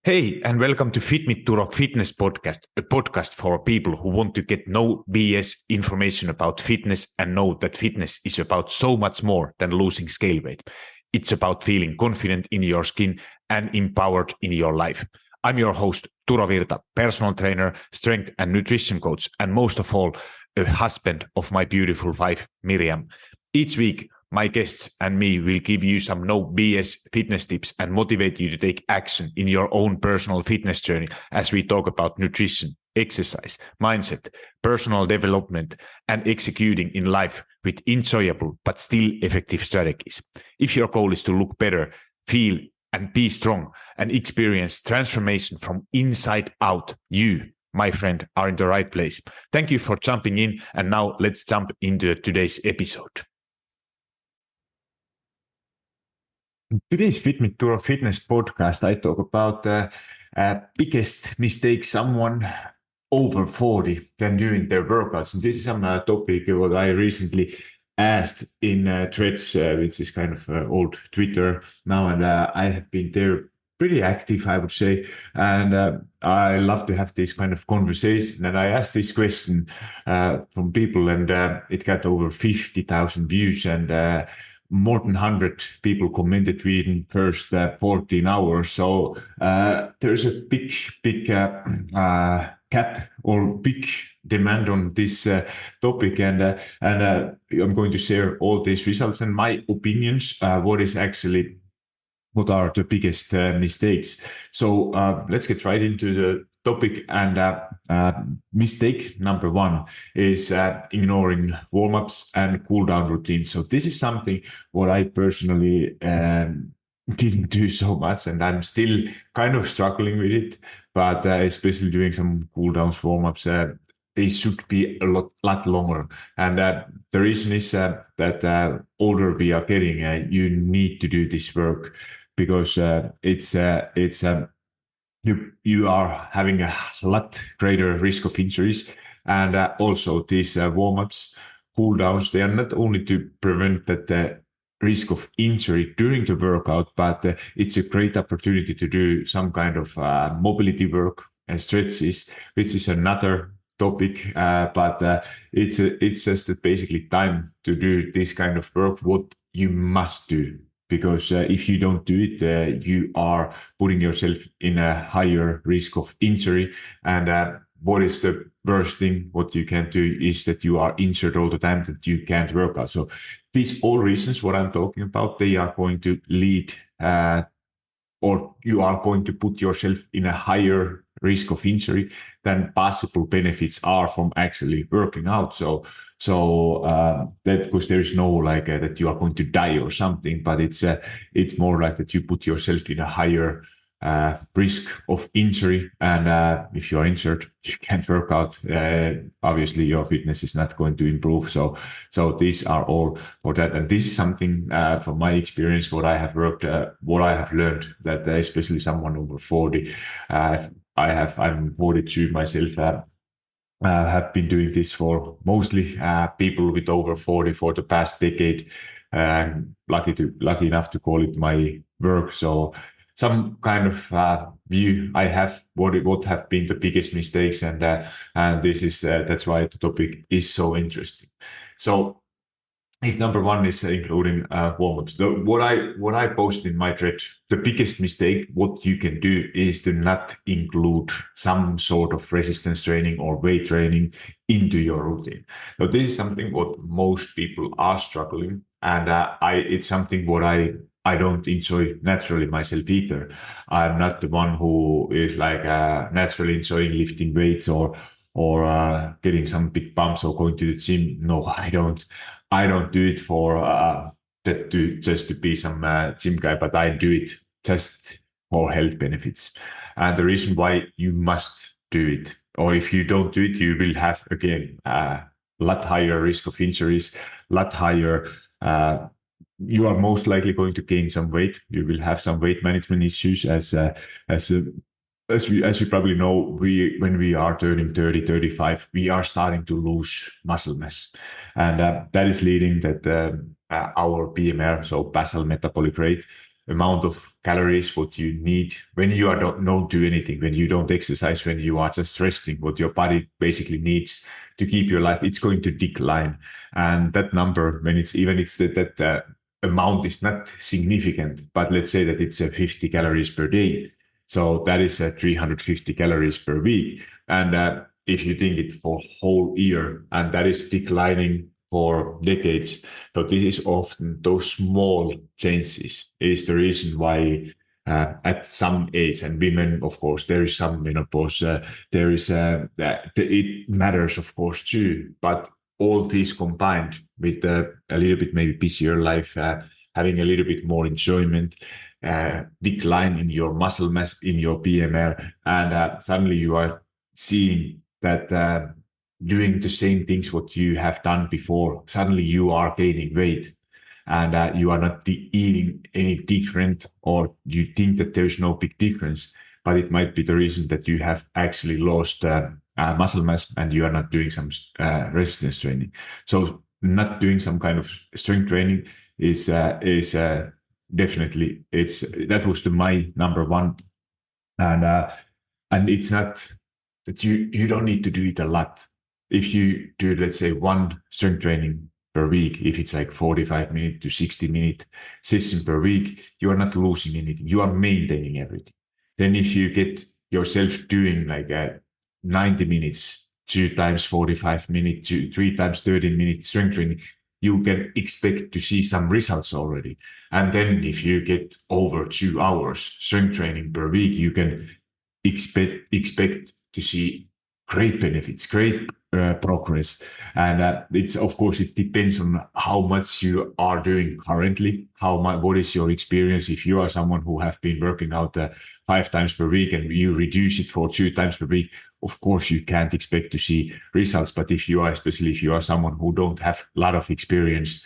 Hey, and welcome to Turo Fitness Podcast, a podcast for people who want to get no BS information about fitness and know that fitness is about so much more than losing scale weight. It's about feeling confident in your skin and empowered in your life. I'm your host, Turo Virta, personal trainer, strength and nutrition coach, and most of all, a husband of my beautiful wife, Miriam. Each week, my guests and me will give you some no BS fitness tips and motivate you to take action in your own personal fitness journey as we talk about nutrition, exercise, mindset, personal development, and executing in life with enjoyable but still effective strategies. If your goal is to look better, feel and be strong and experience transformation from inside out, you, my friend, are in the right place. Thank you for jumping in, and now let's jump into today's episode. In today's Turo Fitness podcast, I talk about the biggest mistake someone over 40 can do in their workouts. And this is some topic what I recently asked in Threads, which is kind of old Twitter now, and I have been there pretty active, I would say, and I love to have this kind of conversation. And I asked this question from people, and it got over 50,000 views, and more than 100 people commented within first 14 hours. So there's a big cap or big demand on this topic, and I'm going to share all these results and my opinions. What are the biggest mistakes? So let's get right into the topic. And mistake number one is ignoring warm-ups and cool-down routines. So this is something what I personally didn't do so much, and I'm still kind of struggling with it. But especially doing some cool-downs, warm-ups, they should be a lot longer. And the reason is that older we are getting, you need to do this work because you are having a lot greater risk of injuries. And also these warm-ups, cool-downs, they are not only to prevent the risk of injury during the workout, but it's a great opportunity to do some kind of mobility work and stretches, which is another topic, but it's just basically time to do this kind of work, what you must do. Because if you don't do it, you are putting yourself in a higher risk of injury. And what is the worst thing what you can do is that you are injured all the time, that you can't work out. So these all reasons what I'm talking about, they are going to lead or you are going to put yourself in a higher risk of injury than possible benefits are from actually working out. So that, because there is no like that you are going to die or something, but it's more like that you put yourself in a higher risk of injury. And if you are injured, you can't work out. Obviously, your fitness is not going to improve. So these are all for that. And this is something from my experience, what I have worked, what I have learned, that especially someone over 40, I'm 42 myself. Have been doing this for mostly people with over 40 for the past decade. I'm lucky enough to call it my work. So some kind of view I have what have been the biggest mistakes, and this is that's why the topic is so interesting. So if number one is including warm-ups, what I posted in my thread, the biggest mistake what you can do is to not include some sort of resistance training or weight training into your routine. So this is something what most people are struggling, and it's something what I don't enjoy naturally myself either. I'm not the one who is like naturally enjoying lifting weights or getting some big pumps or going to the gym. No, I don't do it for just to be some gym guy, but I do it just for health benefits. And the reason why you must do it, or if you don't do it, you will have again a lot higher risk of injuries, lot higher. You are most likely going to gain some weight. You will have some weight management issues as you probably know, when we are turning 30, 35, we are starting to lose muscle mass. And that is leading that our BMR, so basal metabolic rate, amount of calories what you need when you are don't do anything, when you don't exercise, when you are just resting, what your body basically needs to keep your life, it's going to decline. And that number, when it's even it's that amount is not significant, but let's say that it's 50 calories per day. So that is 350 calories per week. And if you think it for whole year, and that is declining for decades. So this is often those small changes is the reason why at some age, and women, of course, there is some menopause, there is it matters, of course, too. But all these combined with a little bit maybe busier life, having a little bit more enjoyment, decline in your muscle mass, in your BMR, and suddenly you are seeing that doing the same things what you have done before, suddenly you are gaining weight, and you are not eating any different, or you think that there is no big difference, but it might be the reason that you have actually lost muscle mass and you are not doing some resistance training. So not doing some kind of strength training is definitely that was my number one. And it's not that you don't need to do it a lot. If you do, let's say, one strength training per week, if it's like 45 minute to 60 minute session per week, you are not losing anything. You are maintaining everything. Then if you get yourself doing like 90 minutes, 2 times 45 minutes, 3 times 30 minutes strength training, you can expect to see some results already. And then if you get over 2 hours strength training per week, you can expect to see great benefits, great progress. And it's, of course, it depends on how much you are doing currently, what is your experience. If you are someone who have been working out 5 times per week and you reduce it for 2 times per week, of course you can't expect to see results. But if you are, especially if you are someone who don't have a lot of experience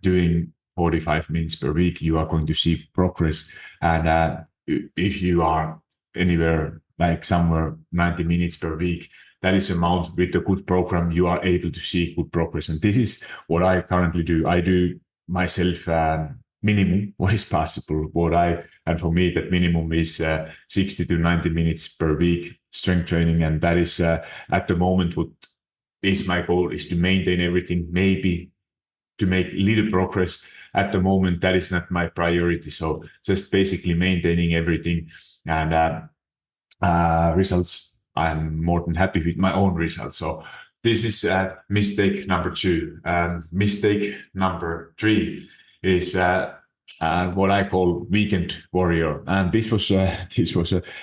doing 45 minutes per week, you are going to see progress. And if you are anywhere like somewhere 90 minutes per week, that is amount with a good program, you are able to see good progress. And this is what I currently do. I do myself minimum what is possible. And for me, that minimum is 60 to 90 minutes per week strength training. And that is at the moment what is my goal, is to maintain everything, maybe to make little progress. At the moment, that is not my priority. So just basically maintaining everything, and results, I'm more than happy with my own results. So this is mistake number 2. Mistake number 3 is what I call weekend warrior. And this was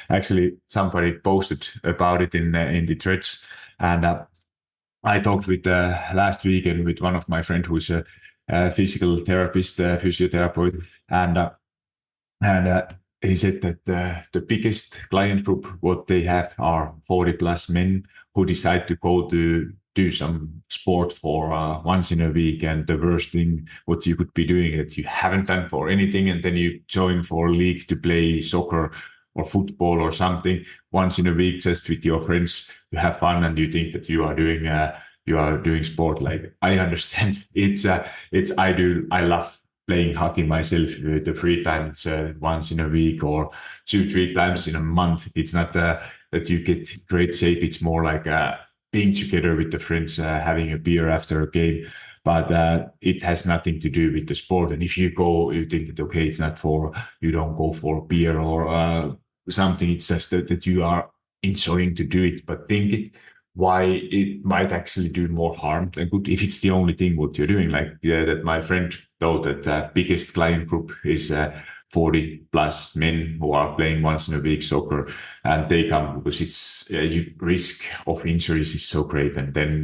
actually somebody posted about it in the threads. And I talked with last weekend with one of my friends who's a physical therapist, physiotherapist, and he said that the biggest client group what they have are 40 plus men who decide to go to do some sport for once in a week. And the worst thing what you could be doing that you haven't done for anything, and then you join for a league to play soccer or football or something once in a week just with your friends to have fun, and you think that you are doing sport. Like, I understand I love playing hockey myself with the free time. It's once in a week or 2-3 times in a month. It's not that you get great shape. It's more like being together with the friends, having a beer after a game. But it has nothing to do with the sport. And if you go, you think that, okay, it's not for, you don't go for beer or something. It's just that you are enjoying to do it, but think it why it might actually do more harm than good if it's the only thing what you're doing. Like that my friend told that the biggest client group is 40 plus men who are playing once in a week soccer, and they come because it's risk of injuries is so great. And then,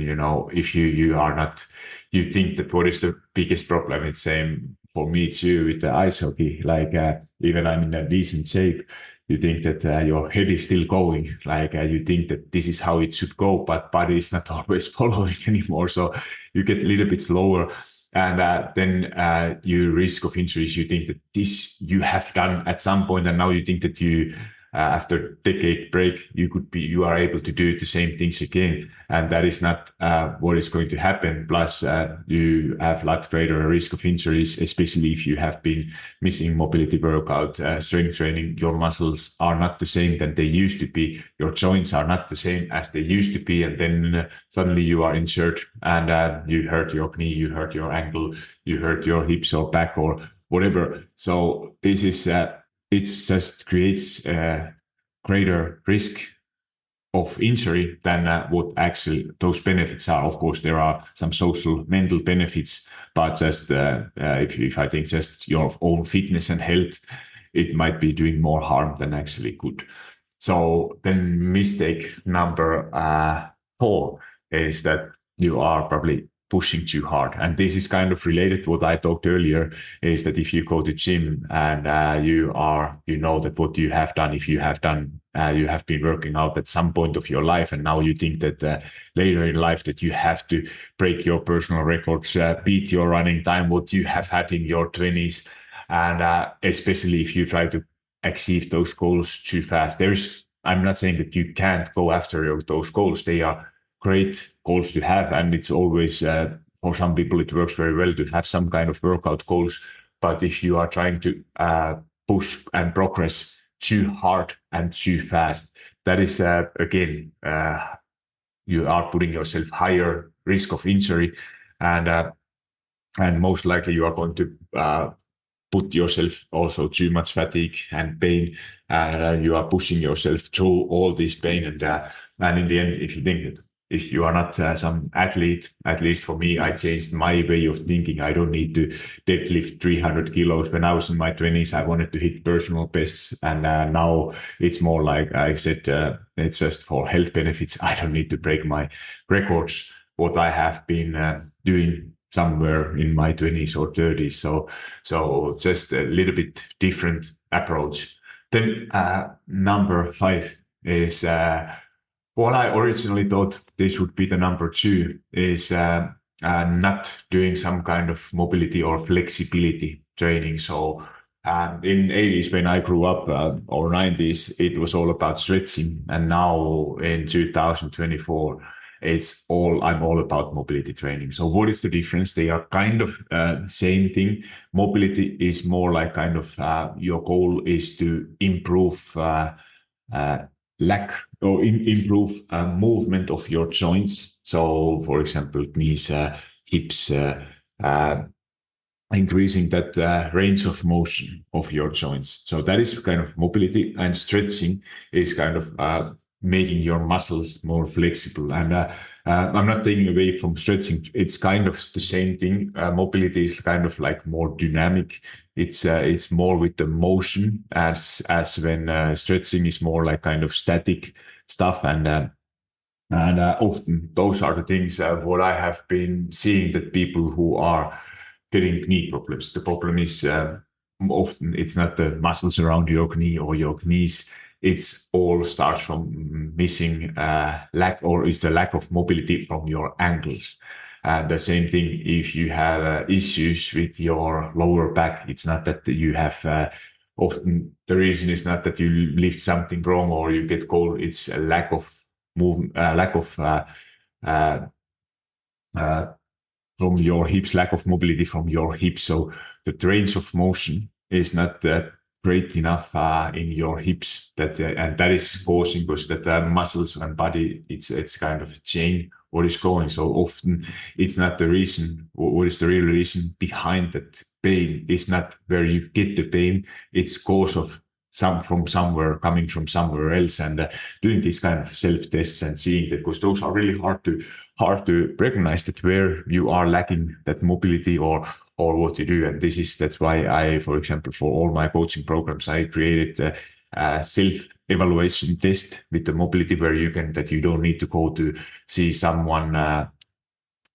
if you are not, you think that what is the biggest problem? It's same for me too with the ice hockey. Like even I'm in a decent shape, you think that your head is still going, like you think that this is how it should go, but body is not always following anymore. So you get a little bit slower, and then you risk of injuries. You think that this you have done at some point, and now you think that you after decade break, you are able to do the same things again. And that is not what is going to happen. Plus, you have a lot greater risk of injuries, especially if you have been missing mobility workout, strength training. Your muscles are not the same than they used to be. Your joints are not the same as they used to be. And then suddenly you are injured and you hurt your knee, you hurt your ankle, you hurt your hips or back or whatever. So this is, it just creates a greater risk of injury than what actually those benefits are. Of course, there are some social, mental benefits, but just if I think just your own fitness and health, it might be doing more harm than actually good. So then mistake number 4 is that you are probably pushing too hard. And this is kind of related to what I talked earlier, is that if you go to gym and you know that what you have done, if you have done, you have been working out at some point of your life, and now you think that later in life that you have to break your personal records, beat your running time, what you have had in your 20s. And especially if you try to achieve those goals too fast. I'm not saying that you can't go after those goals. They are great goals to have. And it's always, for some people, it works very well to have some kind of workout goals. But if you are trying to push and progress too hard and too fast, that is, again, you are putting yourself higher risk of injury. And most likely you are going to put yourself also too much fatigue and pain, and you are pushing yourself through all this pain. And in the end, if you think that if you are not some athlete, at least for me, I changed my way of thinking. I don't need to deadlift 300 kilos. When I was in my 20s, I wanted to hit personal bests. And now it's more like I said, it's just for health benefits. I don't need to break my records, what I have been doing somewhere in my 20s or 30s. So just a little bit different approach. Then number 5 is what I originally thought this would be the number 2 is not doing some kind of mobility or flexibility training. So in 80s, when I grew up, or 90s, it was all about stretching. And now in 2024, I'm all about mobility training. So what is the difference? They are kind of same thing. Mobility is more like kind of your goal is to improve improve movement of your joints. So for example, knees, hips, increasing that range of motion of your joints. So that is kind of mobility, and stretching is kind of making your muscles more flexible. And I'm not taking away from stretching. It's kind of the same thing. Mobility is kind of like more dynamic. It's more with the motion as when stretching is more like kind of static stuff. And often those are the things what I have been seeing, that people who are getting knee problems. The problem is often it's not the muscles around your knee or your knees. It's all starts from missing lack, or is the lack of mobility from your ankles. And the same thing if you have issues with your lower back. It's not that you have often the reason is not that you lift something wrong or you get cold. It's a lack of movement, lack of from your hips, lack of mobility from your hips. So the range of motion is not great enough in your hips. And that is causing, because that muscles and body, it's kind of a chain what is going. So often it's not the reason. What is the real reason behind that pain is not where you get the pain. It's cause of coming from somewhere else. And doing these kind of self tests and seeing that, because those are really hard to recognize that where you are lacking that mobility or what you do. And that's why I, for example, for all my coaching programs, I created a self-evaluation test with the mobility, where you don't need to go to see someone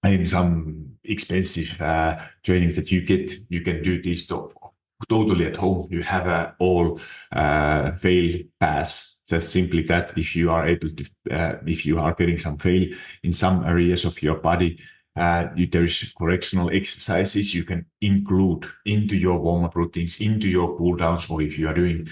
in some expensive training that you get. You can do this totally at home. You have a all fail pass. Just simply that if you are able to, if you are getting some fail in some areas of your body, There's correctional exercises you can include into your warm-up routines, into your cool downs. Or if you are doing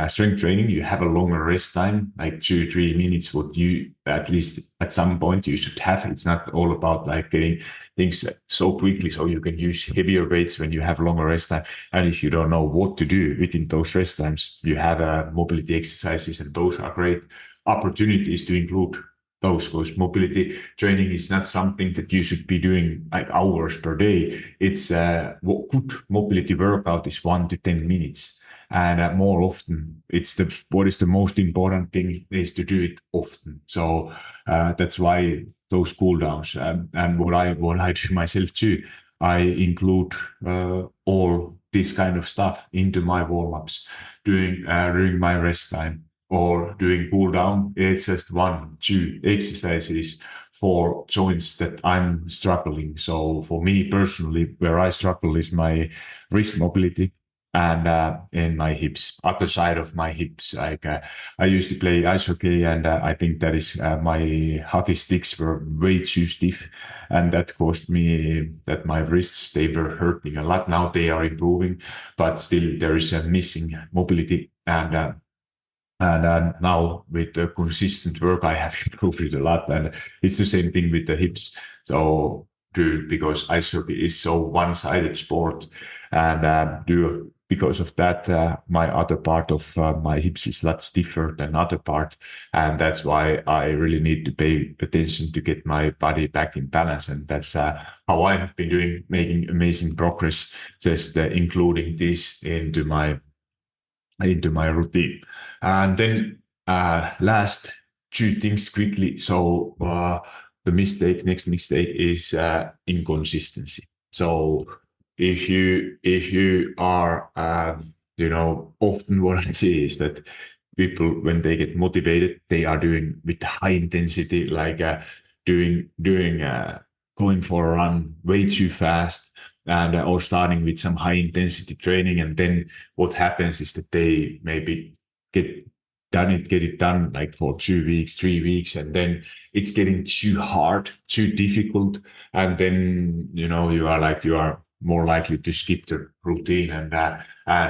strength training, you have a longer rest time, like 2-3 minutes, what you at least at some point you should have. It's not all about like getting things so quickly, so you can use heavier weights when you have longer rest time. And if you don't know what to do within those rest times, you have mobility exercises, and those are great opportunities to include those, because mobility training is not something that you should be doing like hours per day. It's what good mobility workout is 1 to 10 minutes. And more often, what is the most important thing is to do it often. So that's why those cool downs, and what I do myself too, I include all this kind of stuff into my warm-ups during my rest time or doing cool down. It's just 1-2 exercises for joints that I'm struggling. So for me personally, where I struggle is my wrist mobility and in my hips, other side of my hips. Like I used to play ice hockey, and I think that is my hockey sticks were way too stiff, and that caused me that my wrists, they were hurting a lot. Now they are improving, but still there is a missing mobility. And now with the consistent work, I have improved it a lot. And it's the same thing with the hips. So because ice hockey is so one-sided sport, and because of that, my other part of my hips is a lot stiffer than other part, and that's why I really need to pay attention to get my body back in balance. And that's how I have been making amazing progress, just including this into my routine. And then last two things quickly. So next mistake is inconsistency. So if you are, often what I see is that people, when they get motivated, they are doing with high intensity, like doing going for a run way too fast, and or starting with some high intensity training. And then what happens is that they maybe get get it done like for 2 weeks, 3 weeks, and then it's getting too hard, too difficult. And then, you are more likely to skip the routine. And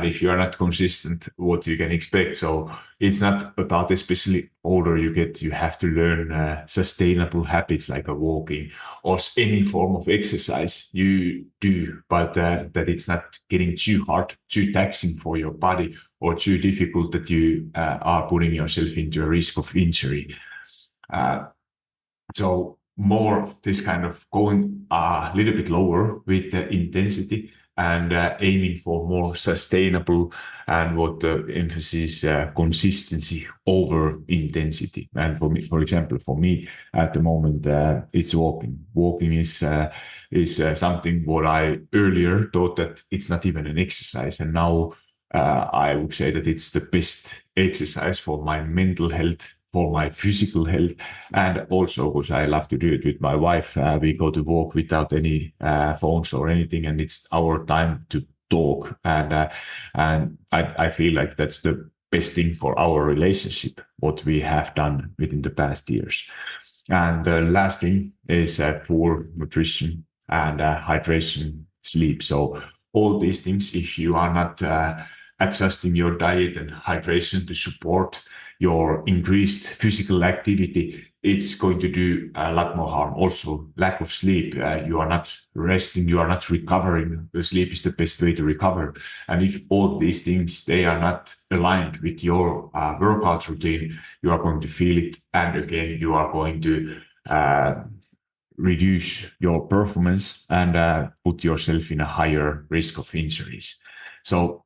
if you are not consistent, what you can expect. So it's not about, especially older you get, you have to learn sustainable habits like a walking or any form of exercise you do, but that it's not getting too hard, too taxing for your body, or too difficult that you are putting yourself into a risk of injury. So more this kind of going a little bit lower with the intensity, and aiming for more sustainable, and what the emphasis, consistency over intensity. And for example, for me at the moment, it's walking. Walking is something what I earlier thought that it's not even an exercise, and now I would say that it's the best exercise for my mental health, for my physical health, and also because I love to do it with my wife. We go to walk without any phones or anything, and it's our time to talk. And I feel like that's the best thing for our relationship, what we have done within the past years. And the last thing is poor nutrition and hydration, sleep. So all these things, if you are not adjusting your diet and hydration to support your increased physical activity, it's going to do a lot more harm. Also, lack of sleep. You are not resting, you are not recovering. The sleep is the best way to recover. And if all these things, they are not aligned with your workout routine, you are going to feel it. And again, you are going to reduce your performance and put yourself in a higher risk of injuries. So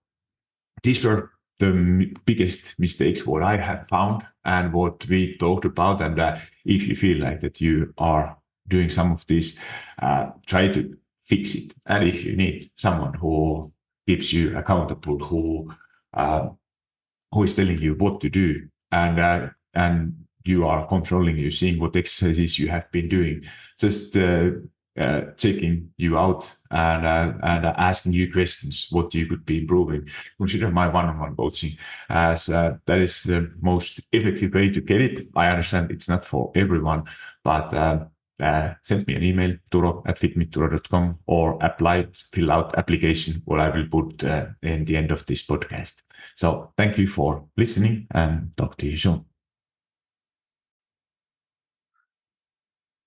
these were the biggest mistakes what I have found and what we talked about. And if you feel like that you are doing some of this, try to fix it. And if you need someone who keeps you accountable, who is telling you what to do, and you are controlling, you seeing what exercises you have been doing, just checking you out and asking you questions, what you could be improving. Consider my one-on-one coaching as that is the most effective way to get it. I understand it's not for everyone, but send me an email, turo@fitmeturo.com, or fill out application, what I will put in the end of this podcast. So thank you for listening and talk to you soon.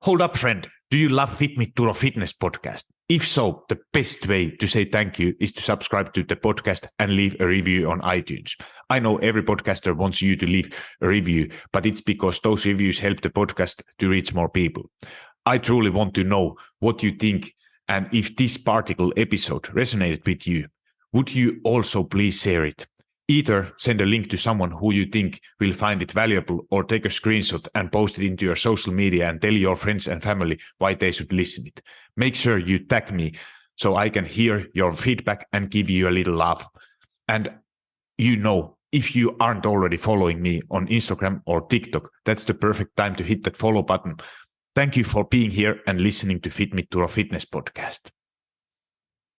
Hold up, friend. Do you love Fit Me Turo Fitness podcast? If so, the best way to say thank you is to subscribe to the podcast and leave a review on iTunes. I know every podcaster wants you to leave a review, but it's because those reviews help the podcast to reach more people. I truly want to know what you think, and if this particular episode resonated with you, would you also please share it? Either send a link to someone who you think will find it valuable, or take a screenshot and post it into your social media and tell your friends and family why they should listen it. Make sure you tag me so I can hear your feedback and give you a little love. And if you aren't already following me on Instagram or TikTok, that's the perfect time to hit that follow button. Thank you for being here and listening to Fit Me Turo Fitness podcast.